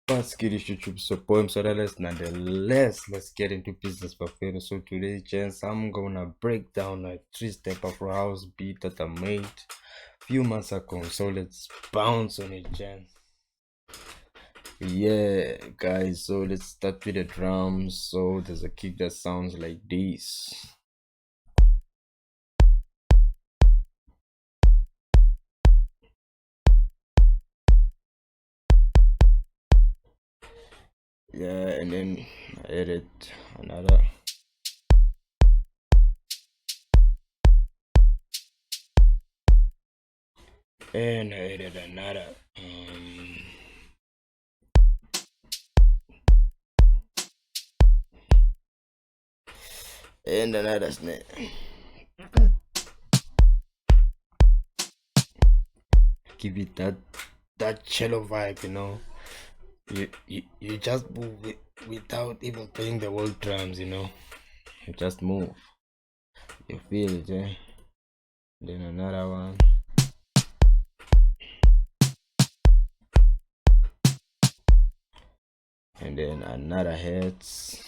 Let's get into YouTube so poem so that let's get into business for further. So today, gents, I'm gonna break down a three-step afro-house beat that I made few months ago. So let's bounce on it, gents. Yeah, guys, so let's start with the drums. So there's a kick that sounds like this. Yeah, and then I added another. And I added another. And another snare. Give it that cello vibe, you know. You just move it without even playing the whole drums, you know. You just move. You feel it, eh? Then another one. And then another hits.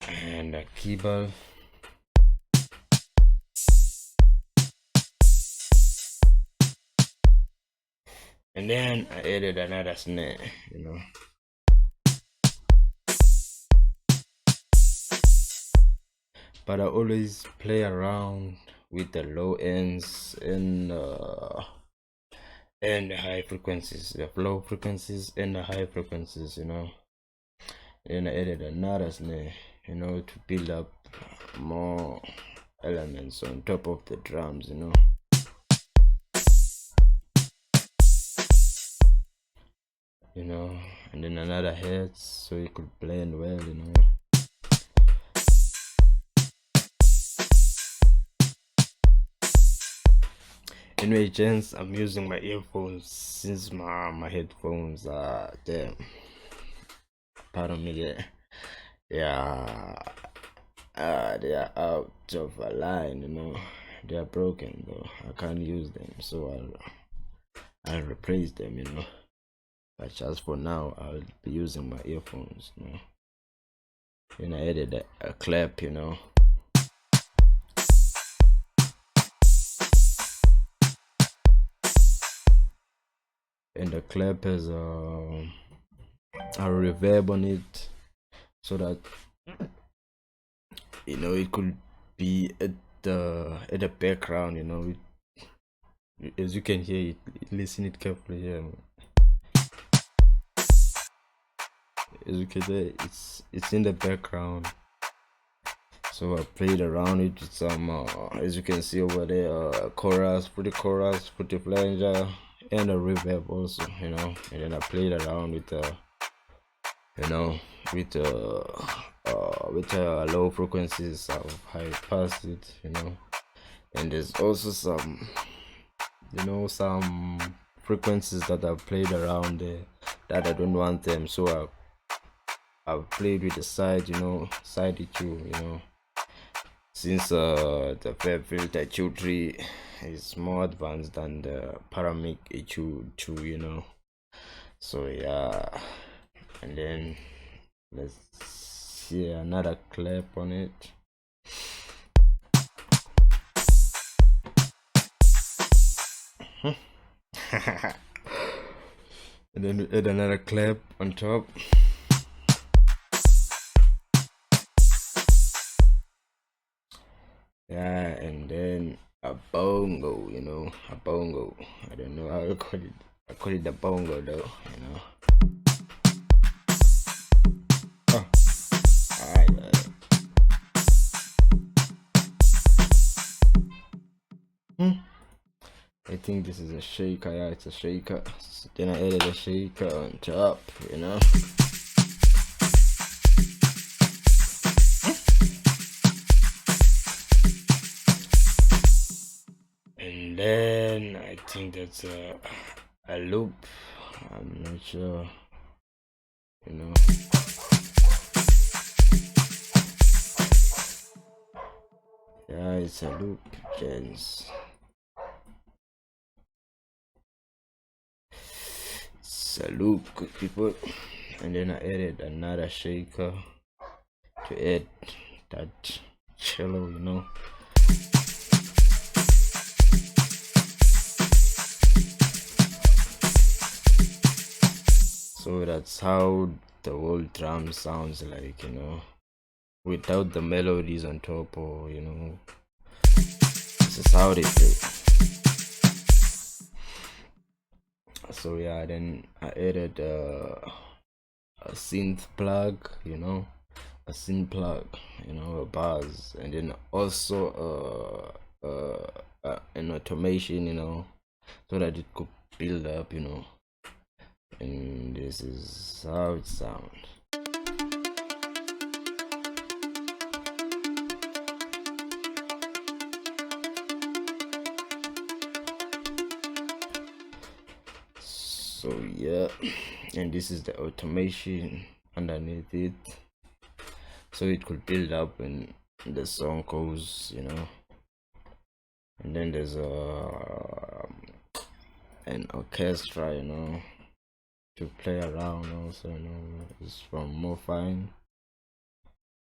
And a keyboard. And then I added another snare, you know. But I always play around with the low ends and the high frequencies, the low frequencies and the high frequencies, you know. And I added another snare, you know, to build up more elements on top of the drums, you know. You know, and then another head so it could blend well, you know. Anyway, gents, I'm using my earphones since my headphones are there. Pardon me, they are out of a line, you know. They are broken though. I can't use them, so I'll replace them, you know. But just for now, I'll be using my earphones, you know. And I added a clap, you know. And the clap has a reverb on it, so that you know it could be at the background, you know. As you can hear it, listen it carefully here. As you can hear, it's in the background. So I played around it with some, as you can see over there, chorus, pretty flanger, and a reverb also, you know. And then I played around with you know, with low frequencies of high pass it, you know. And there's also some, you know, some frequencies that I've played around there that I don't want them, so I've played with the side, you know, side EQ, you know, since the Fab filter EQ3 is more advanced than the Paramic EQ2, you know. So yeah, and then let's see another clap on it. And then we add another clap on top. Yeah, and then a bongo, you know, a bongo. I don't know how to call it. I call it the bongo though, you know. Oh, alright. I think this is a shaker. Yeah, it's a shaker. So then I added a shaker on top, you know. And then I think that's a loop. I'm not sure, you know. Yeah, it's a loop, gents. Salute, good people. And then I added another shaker to add that cello, So that's how the whole drum sounds like, without the melodies on top, or this is how they play. So yeah, then I added a synth plug, a synth plug, a bars, and then also an automation, so that it could build up, and this is how it sounds. So yeah, and this is the automation underneath it, so it could build up when the song goes, and then there's an orchestra, to play around also, it's from Morphine.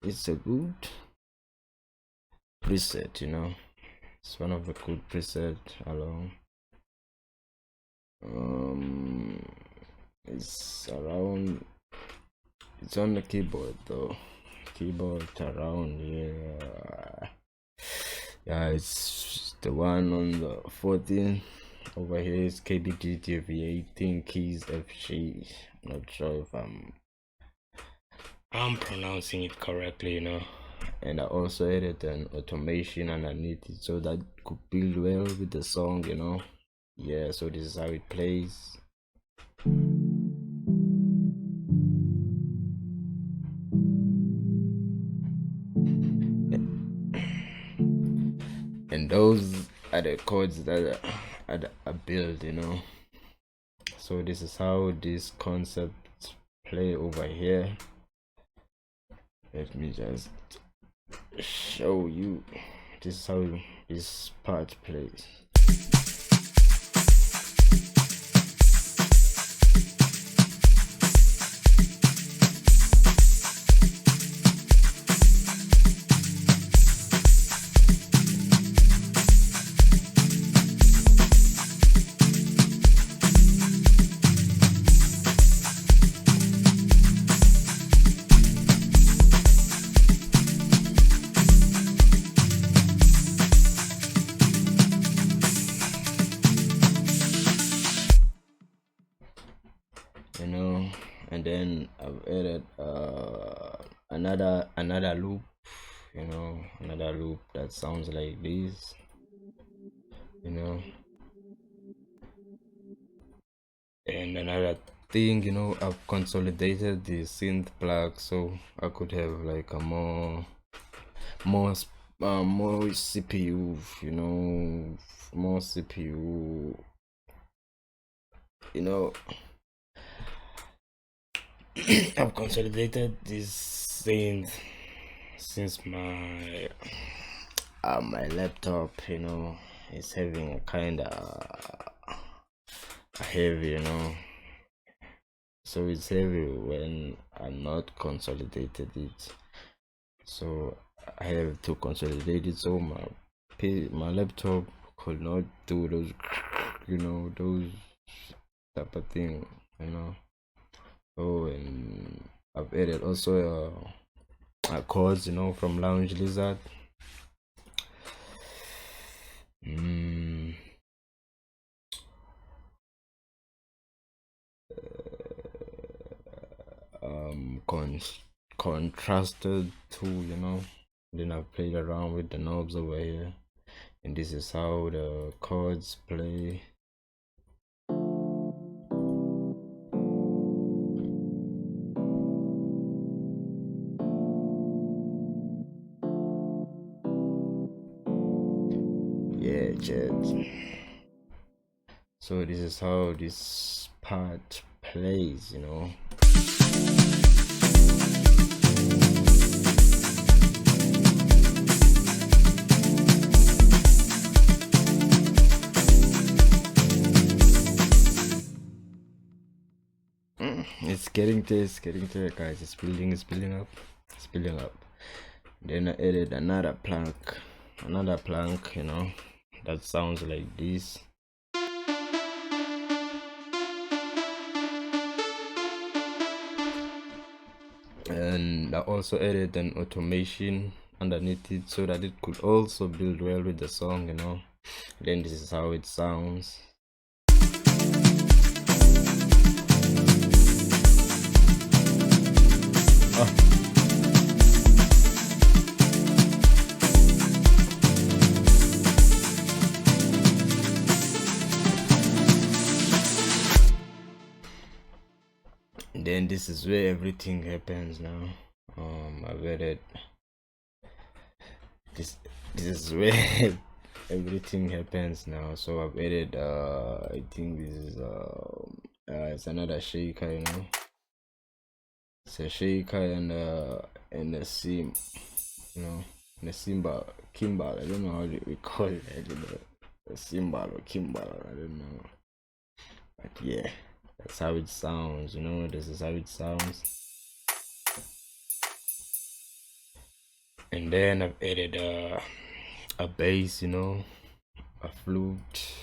It's a good preset, it's one of the good preset along. It's around, it's on the keyboard though, around here. Yeah, it's the one on the 14. Over here is KBGTV 18 keys FG. I'm not sure if I'm pronouncing it correctly, and I also added an automation underneath it so that it could build well with the song, yeah. So this is how it plays. And those are the chords that I build, so this is how this concept play over here. Let me just show you. This is how this part plays. And then I've added another loop, another loop that sounds like this, and another thing, I've consolidated the synth plug so I could have like a more CPU, more CPU, I've consolidated this synth since my laptop, is having a kind of heavy, so it's heavy when I'm not consolidated it, so I have to consolidate it so my laptop could not do those those type of thing, Oh, and I've added also chords, from Lounge Lizard. Contrasted too, then I've played around with the knobs over here, and this is how the chords play. Yeah, chat. So this is how this part plays, it's getting there, guys. It's building up, it's building up. Then I added another plank, you know, that sounds like this. And I also added an automation underneath it so that it could also build well with the song, you know. Then this is how it sounds. Then this is where everything happens now. I've added this is where everything happens now. So I've added I think this is it's another shaker, you know. It's a shaker and a sim, you know, and a cymbal, kimbal. I don't know how we call it. I don't know, a cymbal or kimbal. I don't know, but yeah, that's how it sounds, you know. This is how it sounds. And then I've added a bass, you know, a flute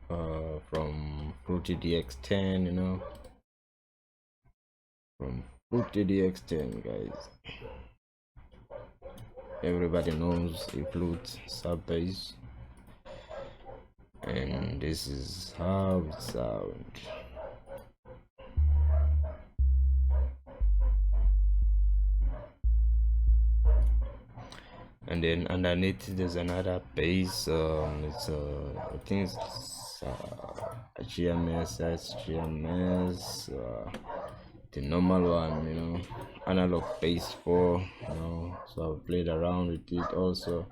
from Fruity DX10, you know, from Fruity DX10, guys. Everybody knows a flute sub bass, and this is how it sounds. And then underneath there's another bass. It's I think it's a GMS. That's GMS. The normal one, you know, analog bass 4, you know. So I've played around with it also.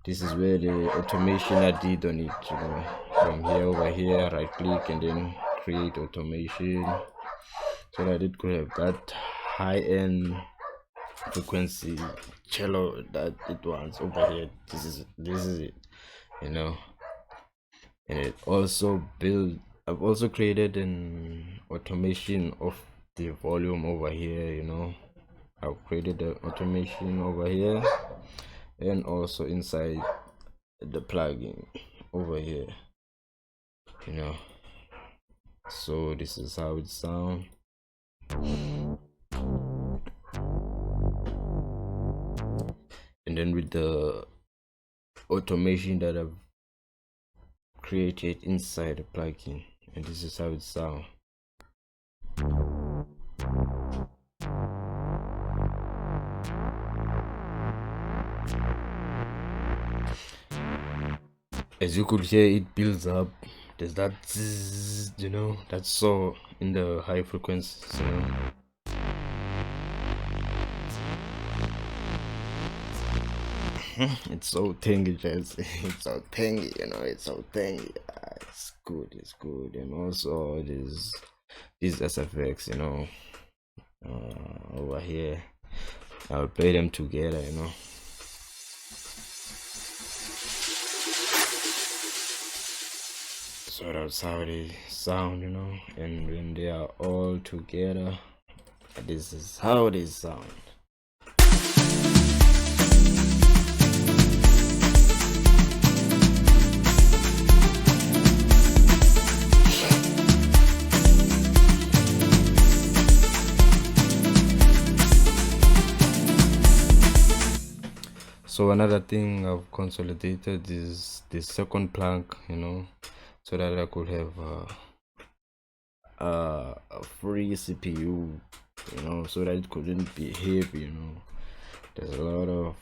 This is where the automation I did on it, you know, from here over here, right click and then create automation, so that it could have that high-end frequency cello that it wants over here. This is it, you know. And it also I've also created an automation of the volume over here, you know. I've created the automation over here and also inside the plugin over here, you know. So this is how it sounds. And then with the automation that I've created inside the plugin, and this is how it sounds. As you could hear, it builds up. There's that zzz, you know, that's so in the high frequencies, you know. It's so tangy, just it's so tangy, you know. It's so tangy. It's good. And also these SFX, you know, over here, I'll play them together, you know. So that's how they sound, you know. And when they are all together, this is how they sound. So another thing I've consolidated is the second plank, you know, so that I could have a free CPU, you know, so that it couldn't be heavy, you know. There's a lot of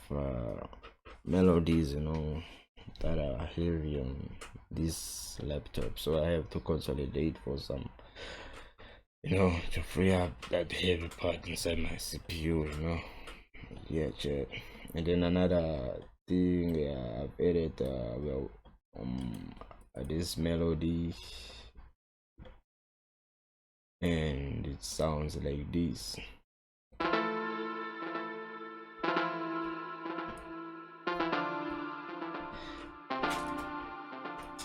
melodies, you know, that are heavy on this laptop, so I have to consolidate for some, you know, to free up that heavy part inside my CPU, you know. Yeah, chat. And then another thing, I've added this melody, and it sounds like this.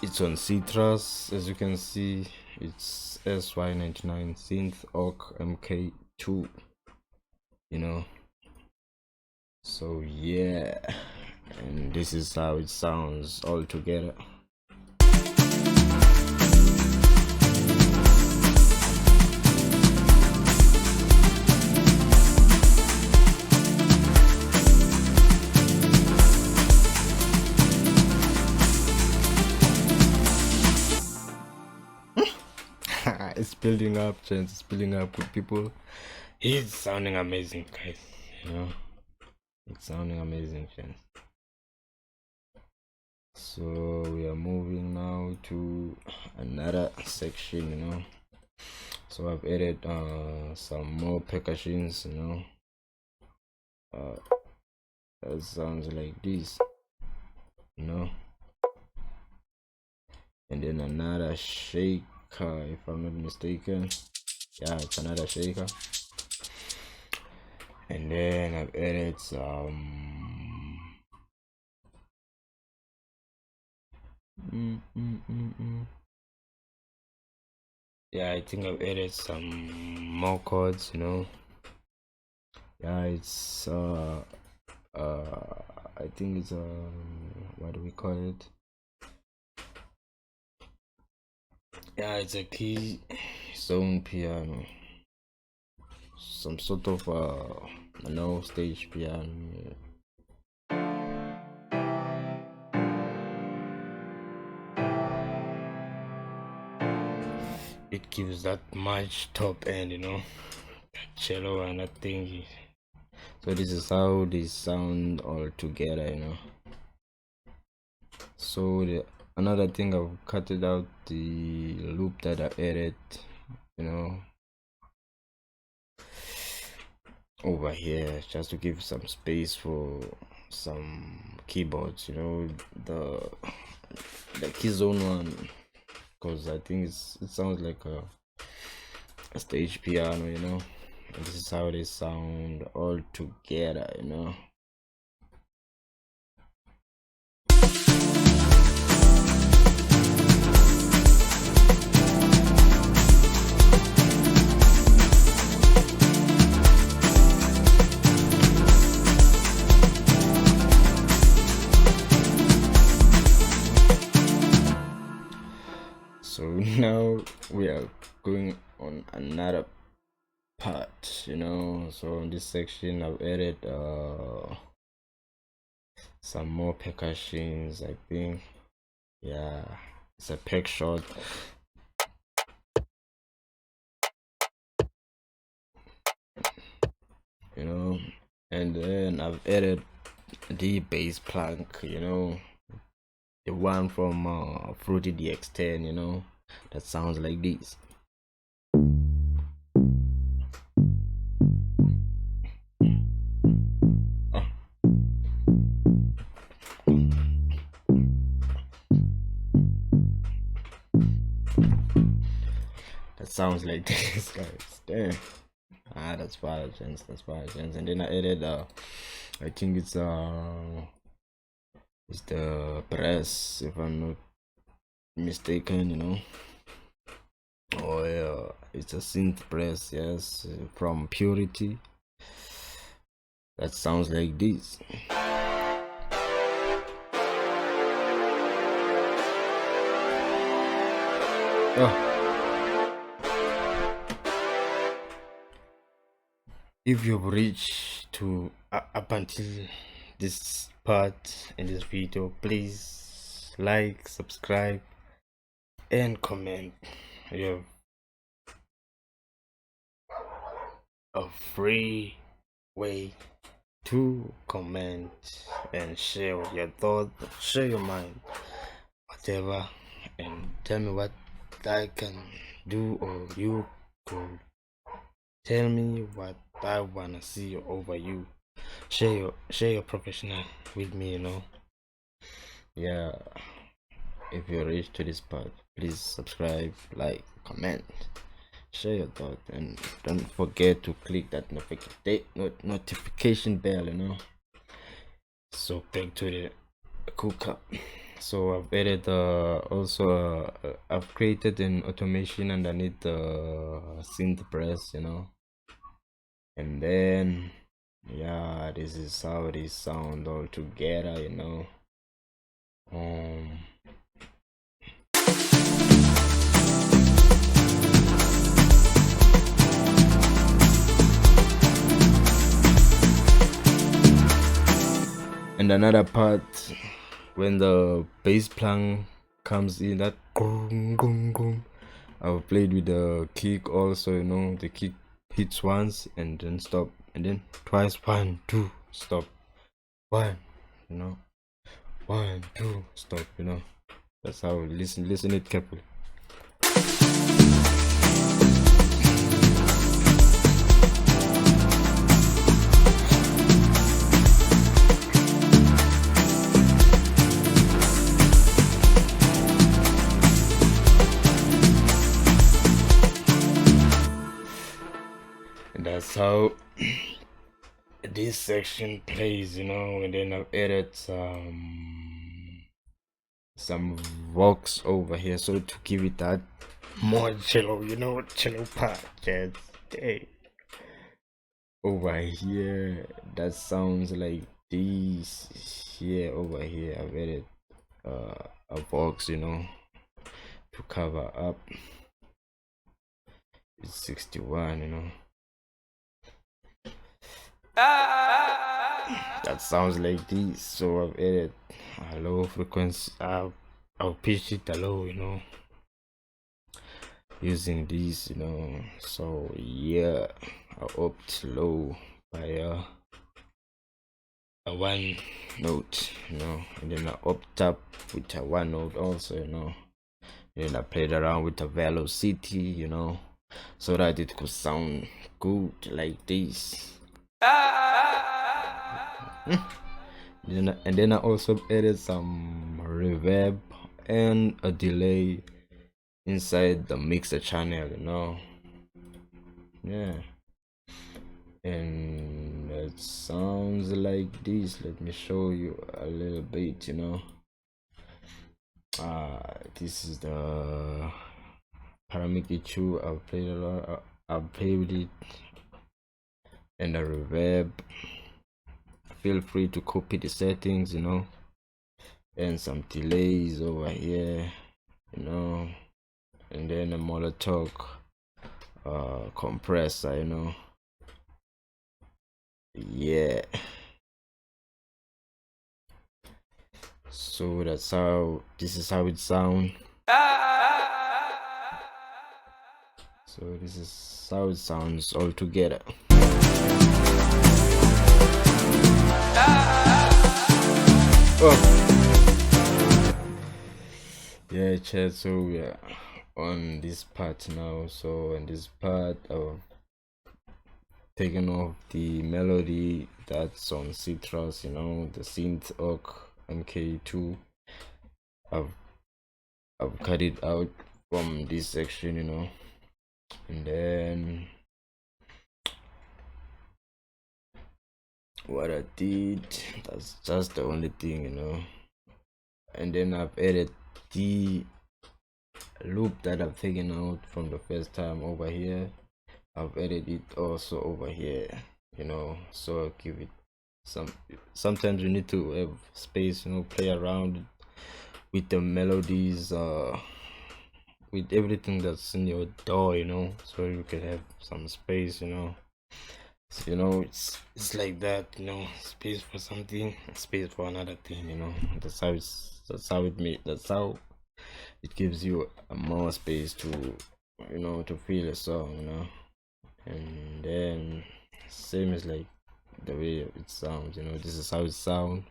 It's on Citrus, as you can see, It's SY99 synth OC MK2, you know. So yeah, and this is how it sounds all together. It's building up, gents. It's building up with people. It's sounding amazing, guys. You know, it's sounding amazing, gents. So we are moving now to another section, you know. So I've added some more percussions, you know. That sounds like this, you know. And then another shaker, if I'm not mistaken. Yeah, it's another shaker. And then I've added some yeah, I think I've added some more chords, you know. Yeah, it's I think it's what do we call it? Yeah, it's a key zone piano, some sort of stage piano. Yeah. It gives that much top end, you know, that cello and that thingy. So this is how they sound all together, you know. So another thing, I've cut it out the loop that I added, you know, over here, just to give some space for some keyboards, you know, the key zone one, because I think it sounds like a stage piano, you know. And this is how they sound all together, you know. So now we are going on another part, you know. So in this section I've added some more percussions, I think. Yeah, it's a peck shot, you know. And then I've added the bass plank, you know, the one from Fruity DX10, you know, that sounds like this. That sounds like this, guys. Damn. That's fire, gents. That's fire, gents. And then I added I think it's the press, if I'm not mistaken, you know. Oh yeah, it's a synth press, yes, from Purity. That sounds like this. Oh. If you've reached to up until this part in this video, please like, subscribe, and comment. You have a free way to comment and share your thoughts, share your mind, whatever, and tell me what I can do, or you could tell me what I wanna see over you. Share your professional with me, you know. Yeah, if you reach to this part, please subscribe, like, comment, share your thoughts, and don't forget to click that notification bell, you know. So back to the cooker. So I've added also I've created an automation underneath the synth press, and then yeah, this is how it is sound all together, um and another part, when the bass plank comes in, that gong, gong, gong, I've played with the kick also, the kick hits once and then stop, and then twice, 1 2 stop, 1 1 2 stop, that's how. Listen it carefully. And that's how this section plays, and then I've added some vox over here, so to give it that more cello, cello part. Just hey, over here that sounds like this. Here, over here I've added a vox, to cover up. It's 61, that sounds like this. So I've added a low frequency. I'll pitch it low, using this, so yeah, I'll opt low by a 1 note, and then I opt up with a 1 note also, then I played around with the velocity, so that it could sound good like this. And then I also added some reverb and a delay inside the mixer channel, yeah, and it sounds like this. Let me show you a little bit, this is the Paramiki 2. I've played a lot. I've played with it, and the reverb. Feel free to copy the settings, and some delays over here, and then a Molotov compressor, yeah. So that's how this is how it sounds. So this is how it sounds all together. Oh. Yeah, chat. So yeah, on this part now. So in this part, I've taken off the melody that's on Citrus, the synth Oak MK2. I've cut it out from this section, and then what I did, that's just the only thing, and then I've added the loop that I've taken out from the first time over here. I've added it also over here, so I'll give it sometimes you need to have space, play around with the melodies, with everything that's in your DAW, so you can have some space, so, it's like that, space for something, space for another thing, that's how it gives you more space to to feel a song, and then same as like the way it sounds, this is how it sounds.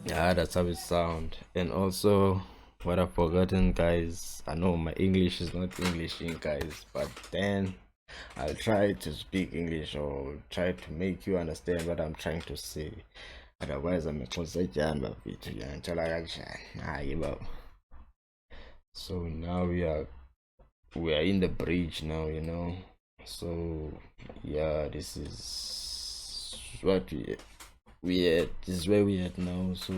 Yeah, that's how it sounds. And also, what I've forgotten, guys, I know my English is not Englishing, guys, but then I'll try to speak English or try to make you understand what I'm trying to say. Otherwise, I'm a So now we are in the bridge now, so yeah, this is what we at. This is where we at now. So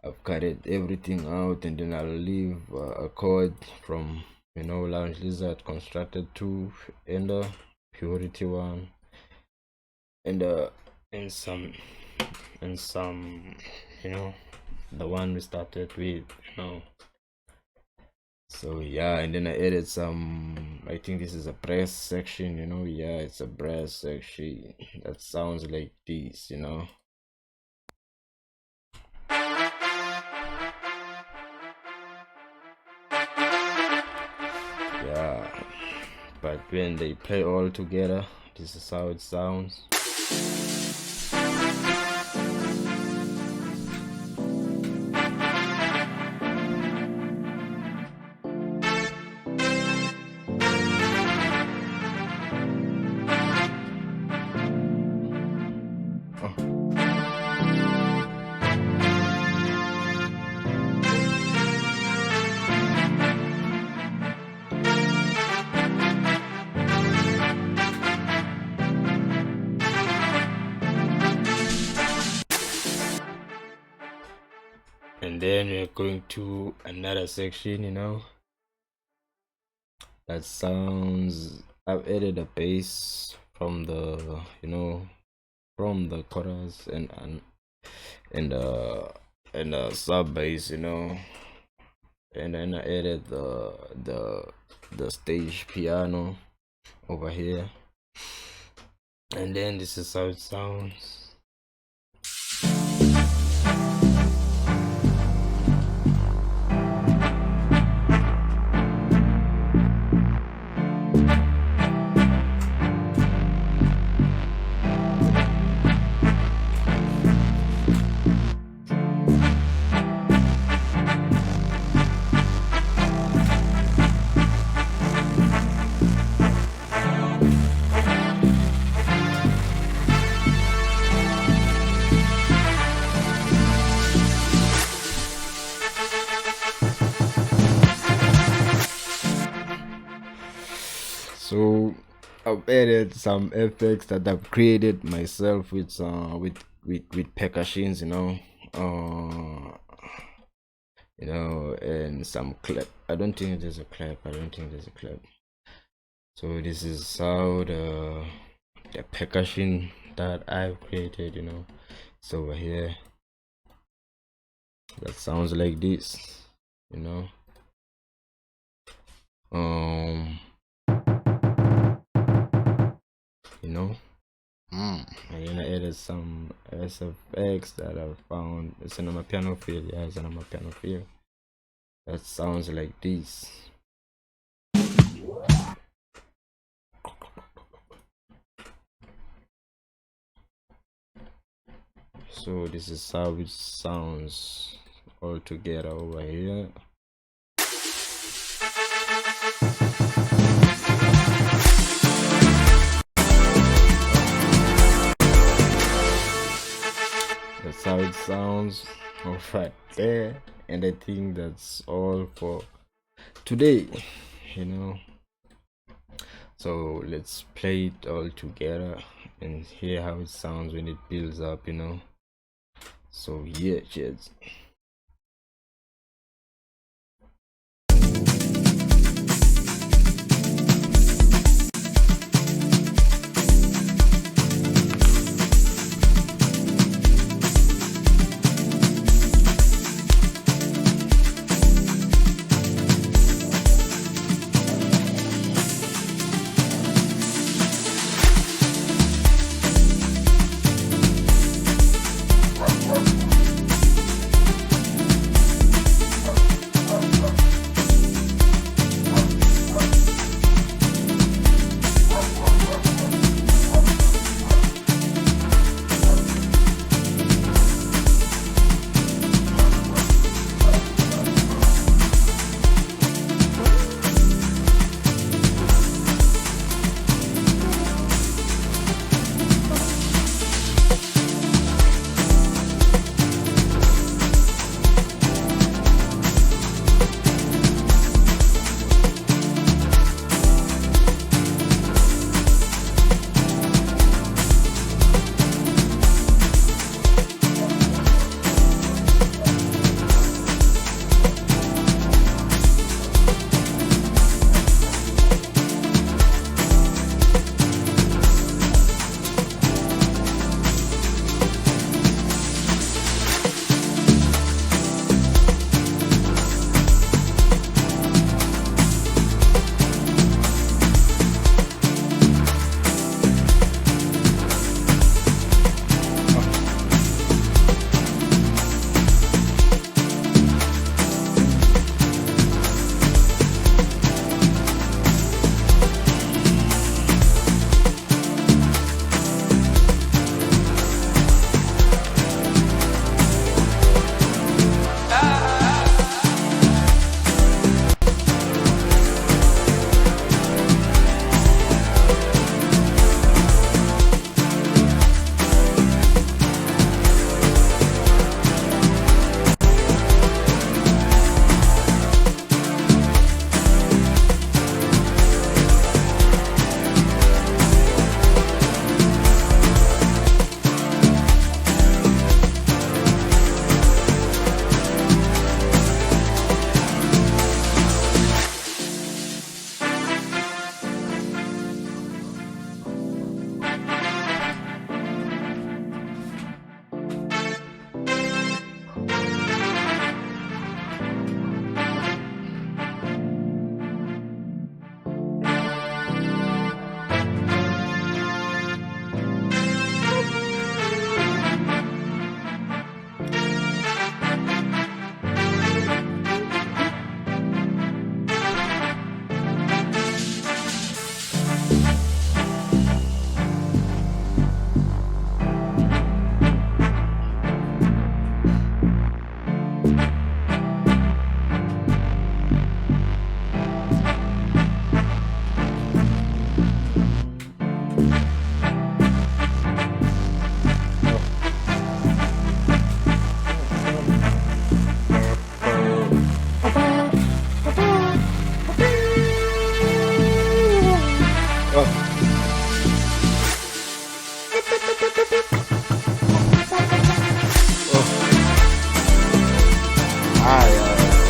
I've carried everything out, and then I'll leave a chord from Lounge Lizard Constructed 2 and Purity 1 and some the one we started with, so yeah, and then I added some, I think this is a brass section, yeah, it's a brass section that sounds like this, yeah, but when they play all together, this is how it sounds. And then we're going to another section, that sounds, I've added a bass from the from the chorus and sub bass, and then I added the stage piano over here, and then this is how it sounds. So I've added some effects that I've created myself with percussions, and some clap. I don't think there's a clap. So this is how the percussion that I've created, it's over here. That sounds like this, and then I added some SFX that I found. It's on my piano field. Yeah, it's on my piano field. That sounds like this. So this is how it sounds all together over here. That's how it sounds right there, and I think that's all for today, so let's play it all together and hear how it sounds when it builds up, so yeah, cheers.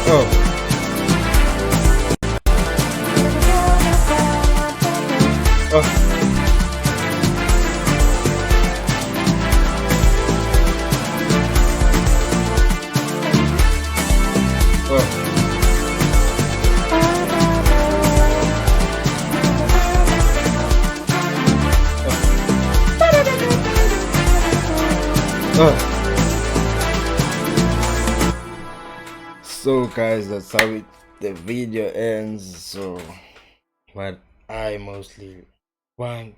Oh. Oh. Oh. Oh. So guys, that's how the video ends. So what I mostly want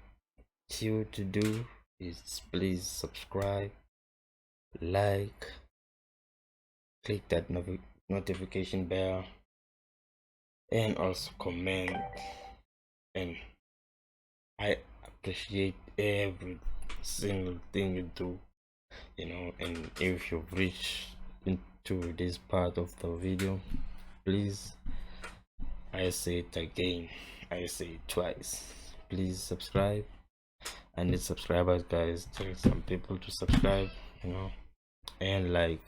you to do is please subscribe, like, click that notification bell, and also comment. And I appreciate every single thing you do, you know. And if you've reached into this part of the video, please, I say it again, I say it twice, please subscribe. I need subscribers, guys. Tell some people to subscribe, you know, and like.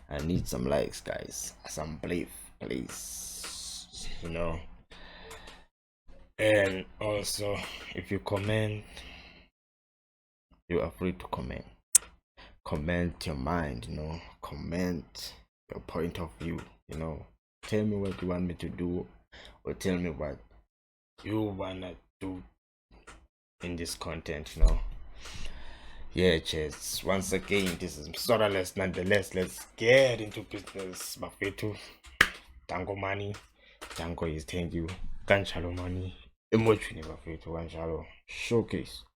I need some likes, guys. Some belief, please, you know. And also, if you comment, you are free to comment your mind, you know, comment your point of view, you know. Tell me what you want me to do, or tell me what you wanna do in this content, you know. Yeah, cheers. Once again, this is Sorrowless. Nonetheless, let's get into business. Bafetu, tango money, tango is thank you. Kanchalo money, emotion bafetu, kanchalo showcase.